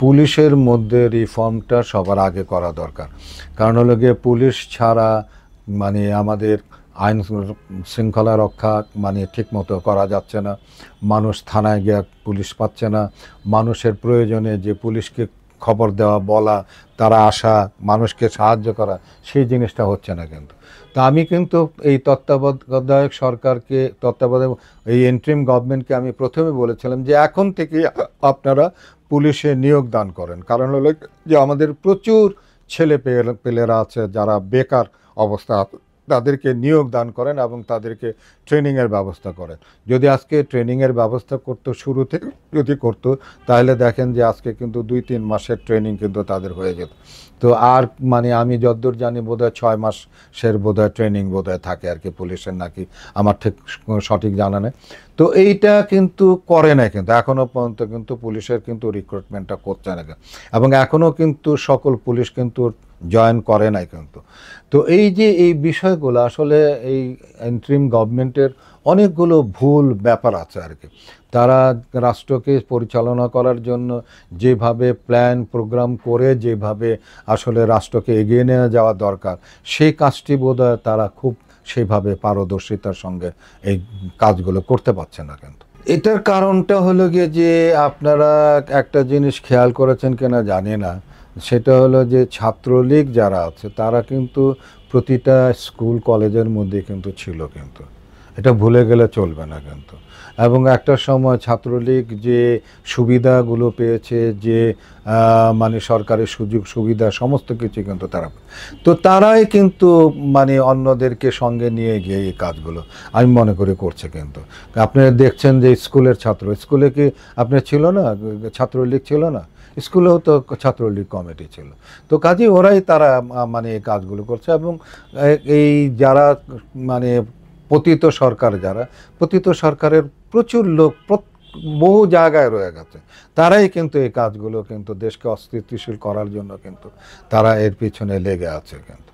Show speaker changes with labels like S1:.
S1: পুলিশের মধ্যে রিফর্মটা সবার আগে করা দরকার। কারণ হলো গিয়ে পুলিশ ছাড়া মানে আমাদের আইন শৃঙ্খলা রক্ষা মানে ঠিকমতো করা যাচ্ছে না। মানুষ থানায় গিয়ে পুলিশ পাচ্ছে না। মানুষের প্রয়োজনে যে পুলিশকে খবর দেওয়া, বলা, তারা আসা, মানুষকে সাহায্য করা, সেই জিনিসটা হচ্ছে না কিন্তু। তা আমি কিন্তু এই তত্ত্বাবধায়ক সরকারকে, এই এন্ট্রিম গভর্নমেন্টকে আমি প্রথমে বলেছিলাম যে এখন থেকে আপনারা পুলিশে নিয়োগ দান করেন। কারণ হলো যে আমাদের প্রচুর ছেলে পেলেরা আছে যারা বেকার অবস্থা, তাদেরকে নিয়োগ দান করেন এবং তাদেরকে ট্রেনিংয়ের ব্যবস্থা করেন। যদি আজকে ট্রেনিংয়ের ব্যবস্থা করতো শুরু থেকে যদি করতো, তাহলে দেখেন যে আজকে কিন্তু 2-3 মাসের ট্রেনিং কিন্তু তাদের হয়ে যেত। তো আর মানে আমি যতদূর জানি বোধহয় 6 মাসের বোধহয় ট্রেনিং বোধহয় থাকে আর কি পুলিশের, নাকি আমার ঠিক সঠিক জানা নেই। তো এইটা কিন্তু করে না, কিন্তু এখনও পর্যন্ত কিন্তু পুলিশের কিন্তু রিক্রুটমেন্টটা করছে না, এবং এখনও কিন্তু সকল পুলিশ কিন্তু জয়েন করে নাই কিন্তু। তো এই যে এই বিষয়গুলো আসলে এই ইন্টারিম গভর্নমেন্টের অনেকগুলো ভুল ব্যাপার আছে আর কি। তারা রাষ্ট্রকে পরিচালনা করার জন্য যেভাবে প্ল্যান প্রোগ্রাম করে যেভাবে আসলে রাষ্ট্রকে এগিয়ে নিয়ে যাওয়া দরকার, সেই কাজটি বোধহয় তারা খুব সেভাবে পারদর্শিতার সঙ্গে এই কাজগুলো করতে পারছে না কিন্তু। এটার কারণটা হলো গিয়ে যে আপনারা একটা জিনিস খেয়াল করেছেন কিনা জানি না, সেটা হলো যে ছাত্রলীগ যারা আছে তারা কিন্তু প্রতিটা স্কুল কলেজের মধ্যে কিন্তু ছিল কিন্তু, এটা ভুলে গেলে চলবে না কিন্তু। এবং একটা সময় ছাত্রলীগ যে সুবিধাগুলো পেয়েছে, যে মানে সরকারের সুযোগ সুবিধা সমস্ত কিছু কিন্তু তারা, তো তারাই কিন্তু মানে অন্যদেরকে সঙ্গে নিয়ে গিয়ে এই কাজগুলো আমি মনে করি করছে কিন্তু। আপনি দেখছেন যে স্কুলের ছাত্র, স্কুলে কি আপনার ছিল না ছাত্রলীগ ছিল না? স্কুলেও তো ছাত্রলীগ কমিটি ছিল। তো কাজেই ওরাই তারা মানে এই কাজগুলো করছে। এবং এই যারা মানে পতিত সরকার, যারা পতিত সরকারের প্রচুর লোক বহু জায়গায় রয়ে গেছে, তারাই কিন্তু এই কাজগুলো কিন্তু দেশকে অস্থিতিশীল করার জন্য কিন্তু তারা এর পিছনে লেগে আছে কিন্তু।